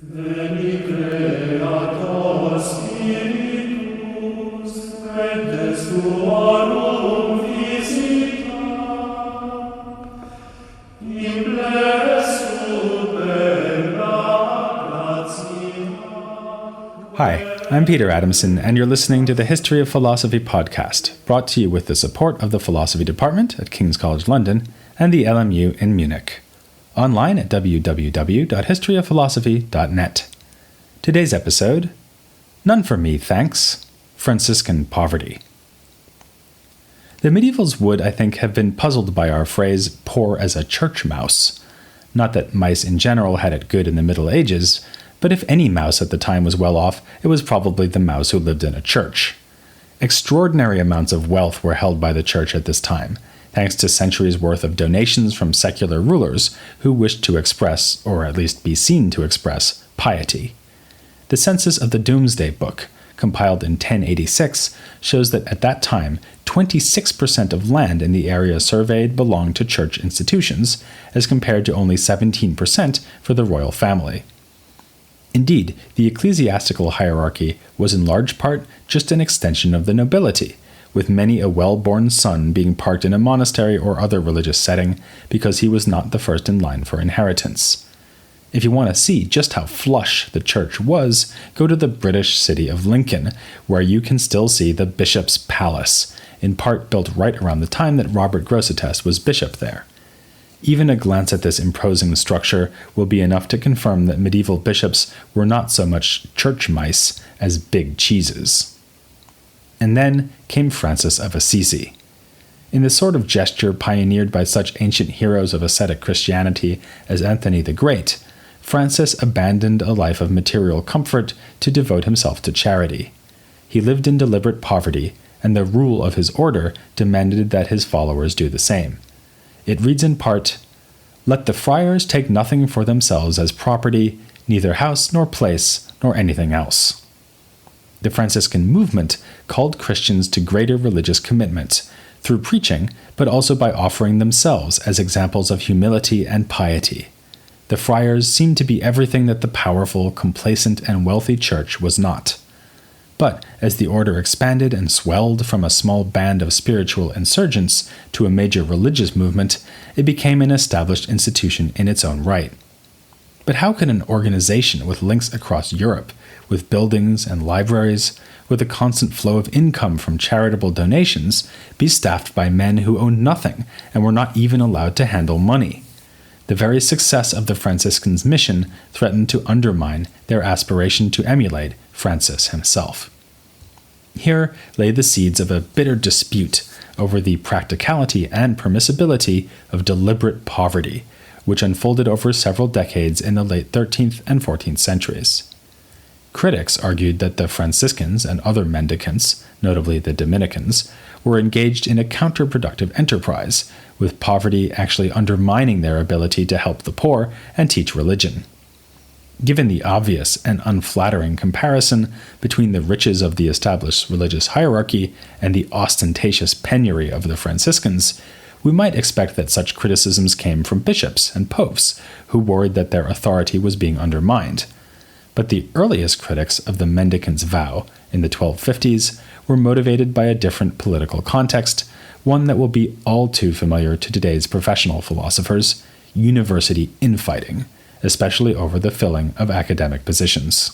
Veni Creator Spiritus, et des tuorum visita, implesut bella gratia. Hi, I'm Peter Adamson, and you're listening to the History of Philosophy podcast, brought to you with the support of the Philosophy Department at King's College London and the LMU in Munich. Online at www.historyofphilosophy.net. Today's episode, None for Me, Thanks, Franciscan Poverty. The medievals would, I think, have been puzzled by our phrase, poor as a church mouse. Not that mice in general had it good in the Middle Ages, but if any mouse at the time was well off, it was probably the mouse who lived in a church. Extraordinary amounts of wealth were held by the church at this time, thanks to centuries' worth of donations from secular rulers who wished to express, or at least be seen to express, piety. The census of the Domesday Book, compiled in 1086, shows that at that time, 26% of land in the area surveyed belonged to church institutions, as compared to only 17% for the royal family. Indeed, the ecclesiastical hierarchy was in large part just an extension of the nobility, with many a well-born son being parked in a monastery or other religious setting because he was not the first in line for inheritance. If you want to see just how flush the church was, go to the British city of Lincoln, where you can still see the Bishop's Palace, in part built right around the time that Robert Grosseteste was bishop there. Even a glance at this imposing structure will be enough to confirm that medieval bishops were not so much church mice as big cheeses. And then came Francis of Assisi. In the sort of gesture pioneered by such ancient heroes of ascetic Christianity as Anthony the Great, Francis abandoned a life of material comfort to devote himself to charity. He lived in deliberate poverty, and the rule of his order demanded that his followers do the same. It reads in part, "Let the friars take nothing for themselves as property, neither house nor place, nor anything else." The Franciscan movement called Christians to greater religious commitment, through preaching, but also by offering themselves as examples of humility and piety. The friars seemed to be everything that the powerful, complacent, and wealthy church was not. But as the order expanded and swelled from a small band of spiritual insurgents to a major religious movement, it became an established institution in its own right. But how could an organization with links across Europe, with buildings and libraries, with a constant flow of income from charitable donations, be staffed by men who owned nothing and were not even allowed to handle money? The very success of the Franciscans' mission threatened to undermine their aspiration to emulate Francis himself. Here lay the seeds of a bitter dispute over the practicality and permissibility of deliberate poverty, which unfolded over several decades in the late 13th and 14th centuries. Critics argued that the Franciscans and other mendicants, notably the Dominicans, were engaged in a counterproductive enterprise, with poverty actually undermining their ability to help the poor and teach religion. Given the obvious and unflattering comparison between the riches of the established religious hierarchy and the ostentatious penury of the Franciscans, we might expect that such criticisms came from bishops and popes who worried that their authority was being undermined. But the earliest critics of the mendicants' vow in the 1250s were motivated by a different political context, one that will be all too familiar to today's professional philosophers: university infighting, especially over the filling of academic positions.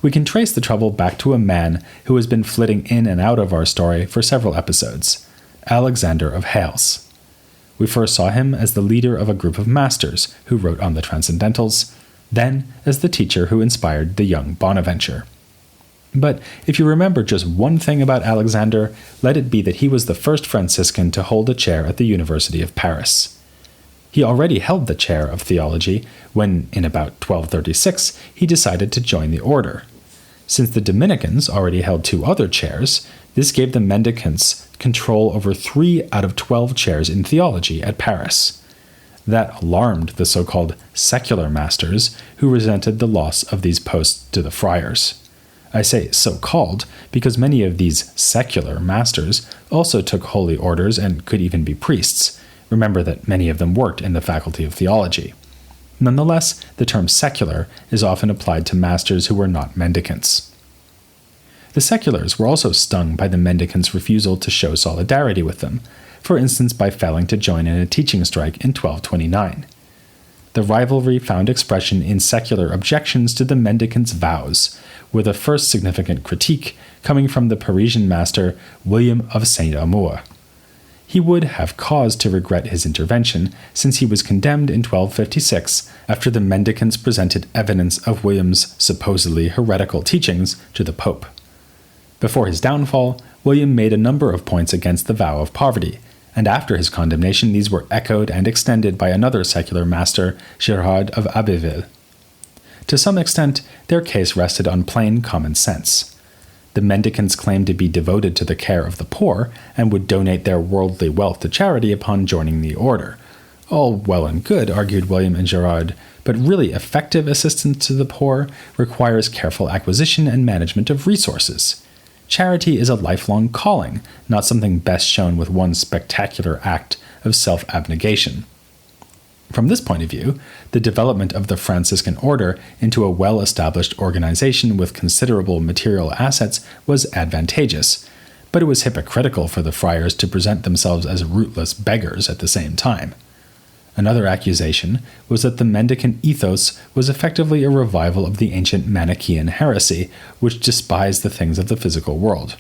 We can trace the trouble back to a man who has been flitting in and out of our story for several episodes: Alexander of Hales. We first saw him as the leader of a group of masters who wrote on the Transcendentals, then as the teacher who inspired the young Bonaventure. But if you remember just one thing about Alexander, let it be that he was the first Franciscan to hold a chair at the University of Paris. He already held the chair of theology when, in about 1236, he decided to join the order. Since the Dominicans already held 2 other chairs, this gave the mendicants control over 3 out of 12 chairs in theology at Paris. That alarmed the so-called secular masters, who resented the loss of these posts to the friars. I say so-called because many of these secular masters also took holy orders and could even be priests. Remember that many of them worked in the faculty of theology. Nonetheless, the term secular is often applied to masters who were not mendicants. The seculars were also stung by the mendicants' refusal to show solidarity with them, for instance by failing to join in a teaching strike in 1229. The rivalry found expression in secular objections to the mendicants' vows, with a first significant critique coming from the Parisian master William of Saint-Amour. He would have cause to regret his intervention, since he was condemned in 1256 after the mendicants presented evidence of William's supposedly heretical teachings to the Pope. Before his downfall, William made a number of points against the vow of poverty, and after his condemnation these were echoed and extended by another secular master, Gerard of Abbeville. To some extent, their case rested on plain common sense. The mendicants claimed to be devoted to the care of the poor and would donate their worldly wealth to charity upon joining the order. All well and good, argued William and Gerard, but really effective assistance to the poor requires careful acquisition and management of resources. Charity is a lifelong calling, not something best shown with one spectacular act of self-abnegation. From this point of view, the development of the Franciscan order into a well-established organization with considerable material assets was advantageous, but it was hypocritical for the friars to present themselves as rootless beggars at the same time. Another accusation was that the mendicant ethos was effectively a revival of the ancient Manichaean heresy, which despised the things of the physical world.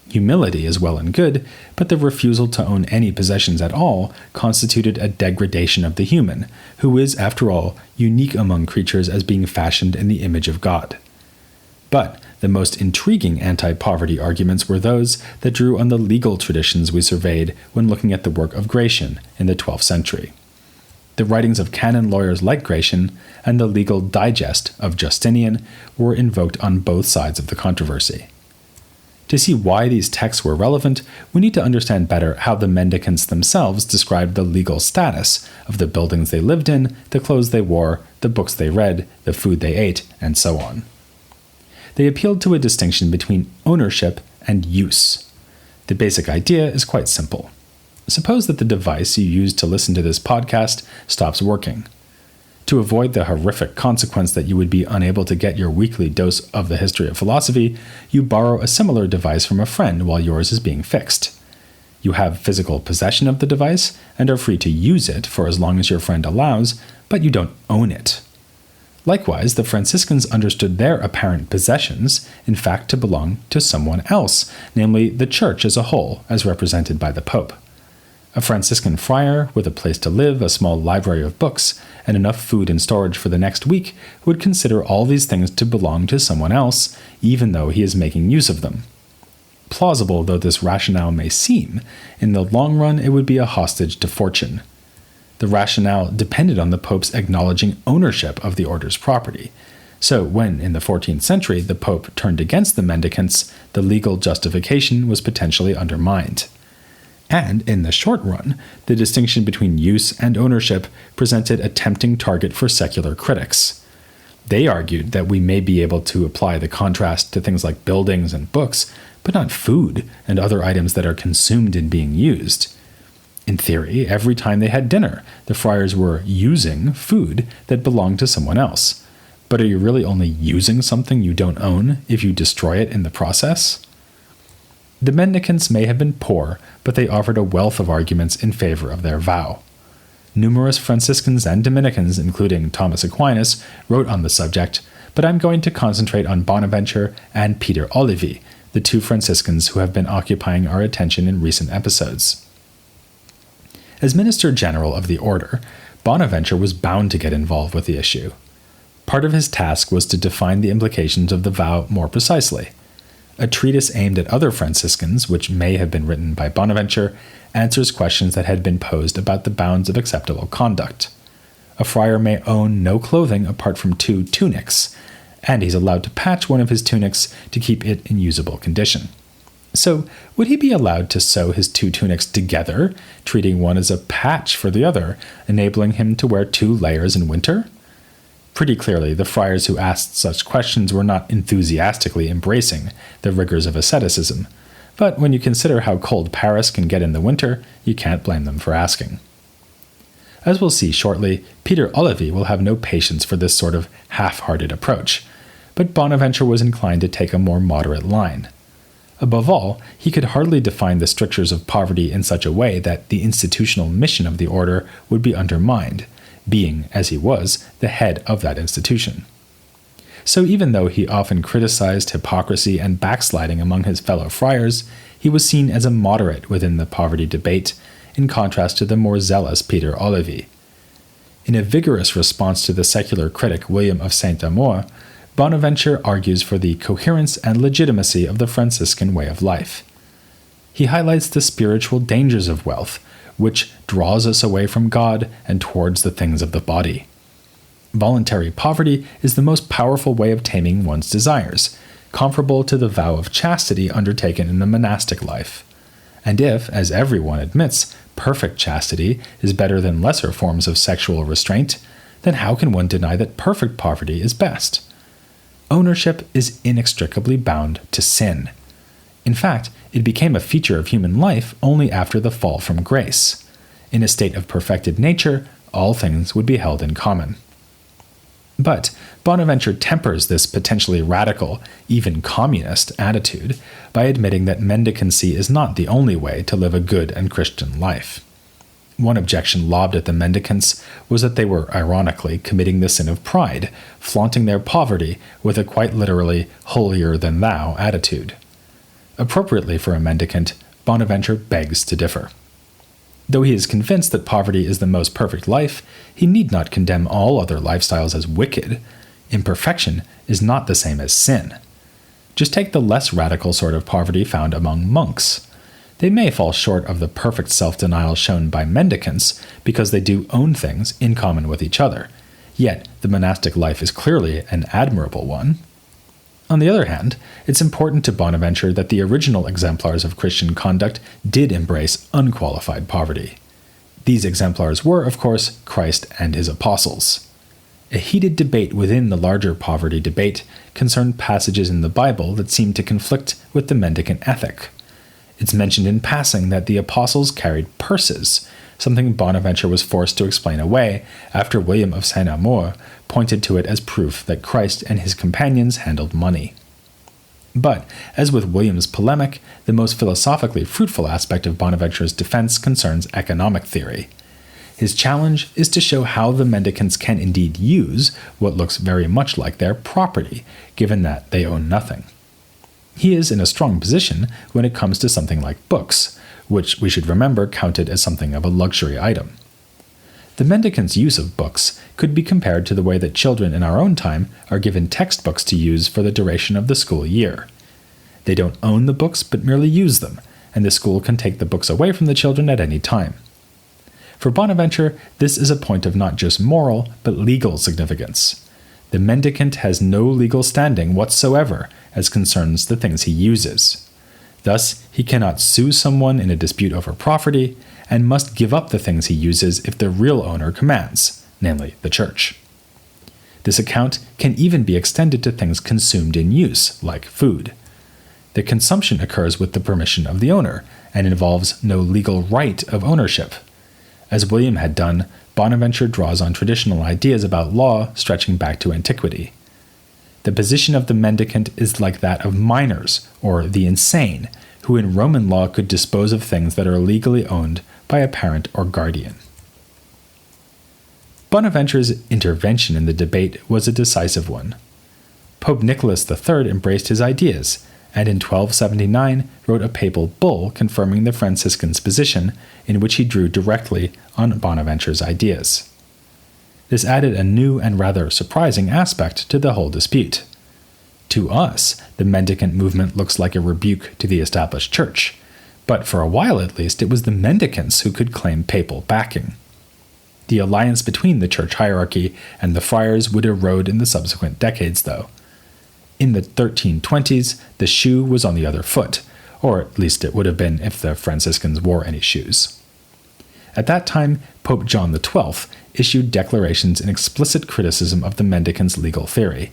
Humility is well and good, but the refusal to own any possessions at all constituted a degradation of the human, who is, after all, unique among creatures as being fashioned in the image of God. But the most intriguing anti-poverty arguments were those that drew on the legal traditions we surveyed when looking at the work of Gratian in the 12th century. The writings of canon lawyers like Gratian and the legal digest of Justinian were invoked on both sides of the controversy. To see why these texts were relevant, we need to understand better how the mendicants themselves described the legal status of the buildings they lived in, the clothes they wore, the books they read, the food they ate, and so on. They appealed to a distinction between ownership and use. The basic idea is quite simple. Suppose that the device you use to listen to this podcast stops working. To avoid the horrific consequence that you would be unable to get your weekly dose of the history of philosophy, you borrow a similar device from a friend while yours is being fixed. You have physical possession of the device and are free to use it for as long as your friend allows, but you don't own it. Likewise, the Franciscans understood their apparent possessions, in fact, to belong to someone else, namely the Church as a whole, as represented by the Pope. A Franciscan friar, with a place to live, a small library of books, and enough food and storage for the next week, would consider all these things to belong to someone else, even though he is making use of them. Plausible though this rationale may seem, in the long run it would be a hostage to fortune. The rationale depended on the Pope's acknowledging ownership of the order's property. So when, in the 14th century, the Pope turned against the mendicants, the legal justification was potentially undermined. And, in the short run, the distinction between use and ownership presented a tempting target for secular critics. They argued that we may be able to apply the contrast to things like buildings and books, but not food and other items that are consumed in being used. In theory, every time they had dinner, the friars were using food that belonged to someone else. But are you really only using something you don't own if you destroy it in the process? The mendicants may have been poor, but they offered a wealth of arguments in favor of their vow. Numerous Franciscans and Dominicans, including Thomas Aquinas, wrote on the subject, but I'm going to concentrate on Bonaventure and Peter Olivi, the two Franciscans who have been occupying our attention in recent episodes. As Minister General of the Order, Bonaventure was bound to get involved with the issue. Part of his task was to define the implications of the vow more precisely. A treatise aimed at other Franciscans, which may have been written by Bonaventure, answers questions that had been posed about the bounds of acceptable conduct. A friar may own no clothing apart from 2 tunics, and he's allowed to patch one of his tunics to keep it in usable condition. So, would he be allowed to sew his 2 tunics together, treating one as a patch for the other, enabling him to wear 2 layers in winter? Pretty clearly, the friars who asked such questions were not enthusiastically embracing the rigors of asceticism, but when you consider how cold Paris can get in the winter, you can't blame them for asking. As we'll see shortly, Peter Olivi will have no patience for this sort of half-hearted approach, but Bonaventure was inclined to take a more moderate line. Above all, he could hardly define the strictures of poverty in such a way that the institutional mission of the order would be undermined, being, as he was, the head of that institution. So even though he often criticized hypocrisy and backsliding among his fellow friars, he was seen as a moderate within the poverty debate, in contrast to the more zealous Peter Olivi. In a vigorous response to the secular critic William of Saint-Amour, Bonaventure argues for the coherence and legitimacy of the Franciscan way of life. He highlights the spiritual dangers of wealth, which draws us away from God and towards the things of the body. Voluntary poverty is the most powerful way of taming one's desires, comparable to the vow of chastity undertaken in the monastic life. And if, as everyone admits, perfect chastity is better than lesser forms of sexual restraint, then how can one deny that perfect poverty is best? Ownership is inextricably bound to sin. In fact, it became a feature of human life only after the fall from grace. In a state of perfected nature, all things would be held in common. But Bonaventure tempers this potentially radical, even communist, attitude by admitting that mendicancy is not the only way to live a good and Christian life. One objection lobbed at the mendicants was that they were ironically committing the sin of pride, flaunting their poverty with a quite literally holier-than-thou attitude. Appropriately for a mendicant, Bonaventure begs to differ. Though he is convinced that poverty is the most perfect life, he need not condemn all other lifestyles as wicked. Imperfection is not the same as sin. Just take the less radical sort of poverty found among monks. They may fall short of the perfect self-denial shown by mendicants because they do own things in common with each other, yet the monastic life is clearly an admirable one. On the other hand, it's important to Bonaventure that the original exemplars of Christian conduct did embrace unqualified poverty. These exemplars were, of course, Christ and his apostles. A heated debate within the larger poverty debate concerned passages in the Bible that seemed to conflict with the mendicant ethic. It's mentioned in passing that the apostles carried purses, something Bonaventure was forced to explain away after William of Saint-Amour pointed to it as proof that Christ and his companions handled money. But, as with William's polemic, the most philosophically fruitful aspect of Bonaventure's defense concerns economic theory. His challenge is to show how the mendicants can indeed use what looks very much like their property, given that they own nothing. He is in a strong position when it comes to something like books, which we should remember counted as something of a luxury item. The mendicants' use of books could be compared to the way that children in our own time are given textbooks to use for the duration of the school year. They don't own the books but merely use them, and the school can take the books away from the children at any time. For Bonaventure, this is a point of not just moral but legal significance. The mendicant has no legal standing whatsoever as concerns the things he uses. Thus, he cannot sue someone in a dispute over property, and must give up the things he uses if the real owner commands, namely the church. This account can even be extended to things consumed in use, like food. The consumption occurs with the permission of the owner, and involves no legal right of ownership. As William had done, Bonaventure draws on traditional ideas about law stretching back to antiquity. The position of the mendicant is like that of minors, or the insane, who in Roman law could dispose of things that are legally owned by a parent or guardian. Bonaventure's intervention in the debate was a decisive one. Pope Nicholas III embraced his ideas, and in 1279 wrote a papal bull confirming the Franciscan's position, in which he drew directly on Bonaventure's ideas. This added a new and rather surprising aspect to the whole dispute. To us, the mendicant movement looks like a rebuke to the established church, but for a while at least it was the mendicants who could claim papal backing. The alliance between the church hierarchy and the friars would erode in the subsequent decades, though. In the 1320s, the shoe was on the other foot, or at least it would have been if the Franciscans wore any shoes. At that time, Pope John XII issued declarations in explicit criticism of the mendicants' legal theory.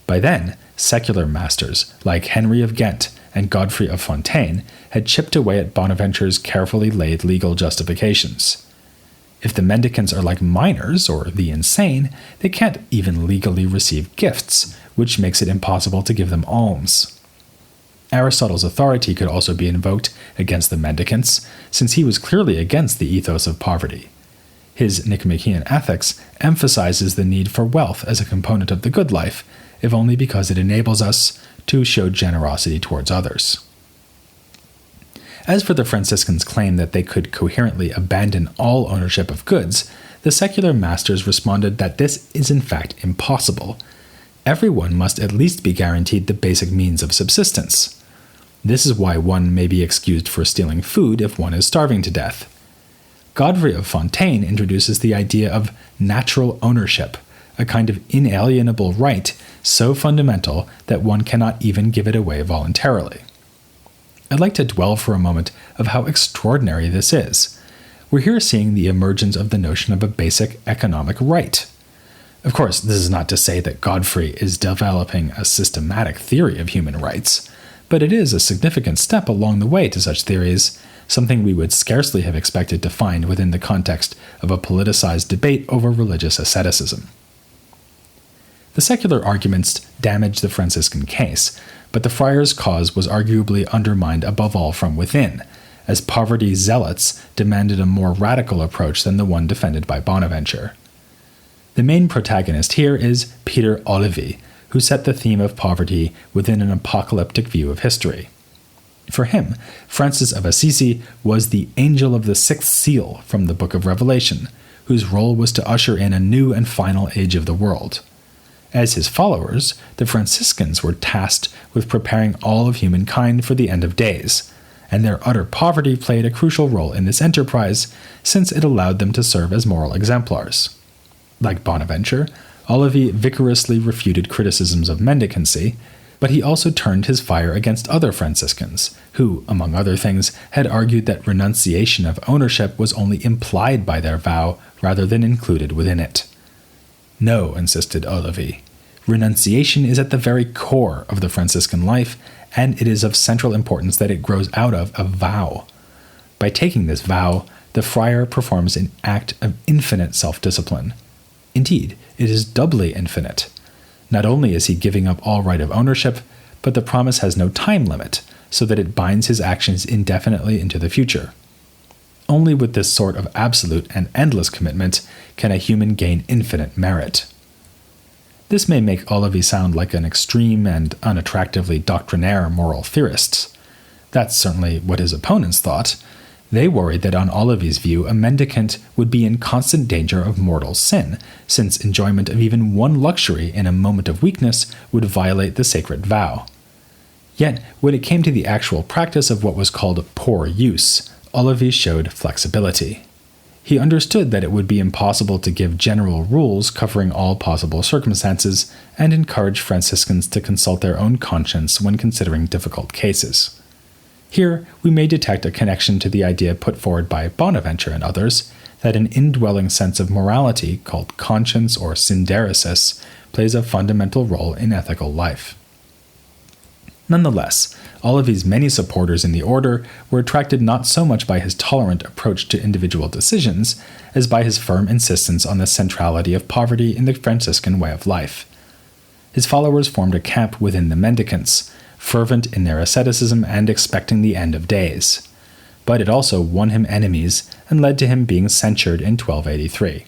By then, secular masters like Henry of Ghent and Godfrey of Fontaine had chipped away at Bonaventure's carefully laid legal justifications. If the mendicants are like minors or the insane, they can't even legally receive gifts, which makes it impossible to give them alms. Aristotle's authority could also be invoked against the mendicants, since he was clearly against the ethos of poverty. His Nicomachean Ethics emphasizes the need for wealth as a component of the good life, if only because it enables us to show generosity towards others. As for the Franciscans' claim that they could coherently abandon all ownership of goods, the secular masters responded that this is in fact impossible. Everyone must at least be guaranteed the basic means of subsistence. This is why one may be excused for stealing food if one is starving to death. Godfrey of Fontaine introduces the idea of natural ownership, a kind of inalienable right so fundamental that one cannot even give it away voluntarily. I'd like to dwell for a moment of how extraordinary this is. We're here seeing the emergence of the notion of a basic economic right. Of course, this is not to say that Godfrey is developing a systematic theory of human rights, but it is a significant step along the way to such theories, something we would scarcely have expected to find within the context of a politicized debate over religious asceticism. The secular arguments damaged the Franciscan case, but the friars' cause was arguably undermined above all from within, as poverty zealots demanded a more radical approach than the one defended by Bonaventure. The main protagonist here is Peter Olivi, who set the theme of poverty within an apocalyptic view of history. For him, Francis of Assisi was the angel of the sixth seal from the Book of Revelation, whose role was to usher in a new and final age of the world. As his followers, the Franciscans were tasked with preparing all of humankind for the end of days, and their utter poverty played a crucial role in this enterprise, since it allowed them to serve as moral exemplars. Like Bonaventure, Olivi vigorously refuted criticisms of mendicancy, but he also turned his fire against other Franciscans, who, among other things, had argued that renunciation of ownership was only implied by their vow rather than included within it. No, insisted Olivi. Renunciation is at the very core of the Franciscan life, and it is of central importance that it grows out of a vow. By taking this vow, the friar performs an act of infinite self-discipline. Indeed, it is doubly infinite. Not only is he giving up all right of ownership, but the promise has no time limit, so that it binds his actions indefinitely into the future. Only with this sort of absolute and endless commitment can a human gain infinite merit. This may make Olivi sound like an extreme and unattractively doctrinaire moral theorist. That's certainly what his opponents thought. They worried that on Olivi's view, a mendicant would be in constant danger of mortal sin, since enjoyment of even one luxury in a moment of weakness would violate the sacred vow. Yet, when it came to the actual practice of what was called poor use, Olivi showed flexibility. He understood that it would be impossible to give general rules covering all possible circumstances, and encouraged Franciscans to consult their own conscience when considering difficult cases. Here, we may detect a connection to the idea put forward by Bonaventure and others that an indwelling sense of morality, called conscience or synderesis, plays a fundamental role in ethical life. Nonetheless, Olivi's many supporters in the order were attracted not so much by his tolerant approach to individual decisions as by his firm insistence on the centrality of poverty in the Franciscan way of life. His followers formed a camp within the mendicants, fervent in their asceticism and expecting the end of days. But it also won him enemies and led to him being censured in 1283.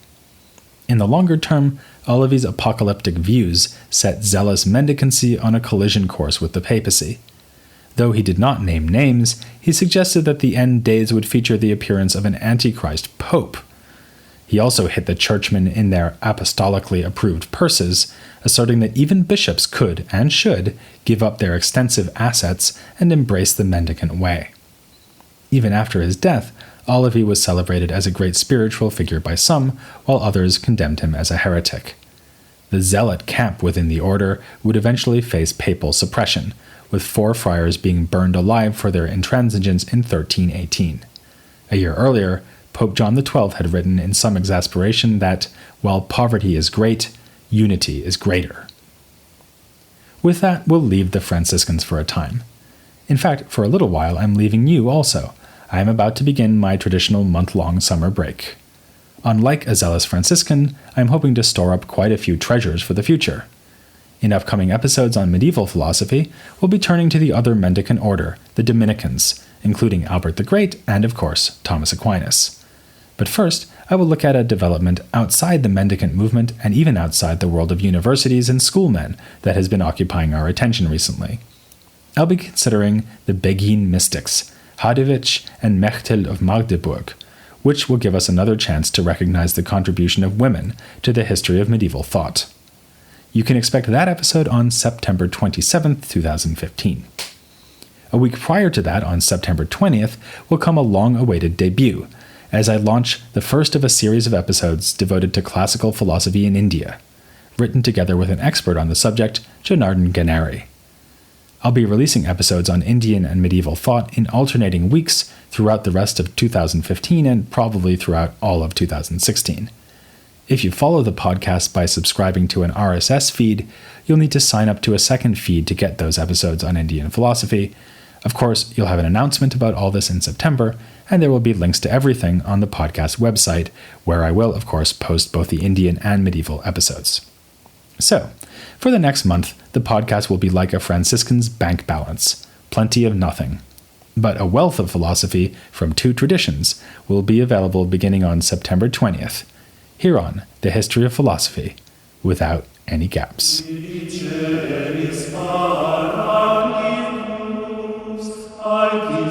In the longer term, Olivi's apocalyptic views set zealous mendicancy on a collision course with the papacy. Though he did not name names, he suggested that the end days would feature the appearance of an Antichrist pope. He also hit the churchmen in their apostolically approved purses, asserting that even bishops could and should give up their extensive assets and embrace the mendicant way. Even after his death, Olivi was celebrated as a great spiritual figure by some, while others condemned him as a heretic. The zealot camp within the order would eventually face papal suppression, with 4 friars being burned alive for their intransigence in 1318. A year earlier, Pope John XII had written in some exasperation that, while poverty is great, unity is greater. With that, we'll leave the Franciscans for a time. In fact, for a little while, I'm leaving you also. I am about to begin my traditional month-long summer break. Unlike a zealous Franciscan, I am hoping to store up quite a few treasures for the future. In upcoming episodes on medieval philosophy, we'll be turning to the other mendicant order, the Dominicans, including Albert the Great and, of course, Thomas Aquinas. But first, I will look at a development outside the mendicant movement and even outside the world of universities and schoolmen that has been occupying our attention recently. I'll be considering the Beguine mystics, Hadewicz and Mechtel of Magdeburg, which will give us another chance to recognize the contribution of women to the history of medieval thought. You can expect that episode on September 27th, 2015. A week prior to that, on September 20th, will come a long-awaited debut, as I launch the first of a series of episodes devoted to classical philosophy in India, written together with an expert on the subject, Janardhan Ganeri. I'll be releasing episodes on Indian and medieval thought in alternating weeks throughout the rest of 2015 and probably throughout all of 2016. If you follow the podcast by subscribing to an RSS feed, you'll need to sign up to a second feed to get those episodes on Indian philosophy. Of course, you'll have an announcement about all this in September, and there will be links to everything on the podcast website, where I will, of course, post both the Indian and medieval episodes. So, for the next month, the podcast will be like a Franciscan's bank balance, plenty of nothing. But a wealth of philosophy from two traditions will be available beginning on September 20th, here on The History of Philosophy, without any gaps. I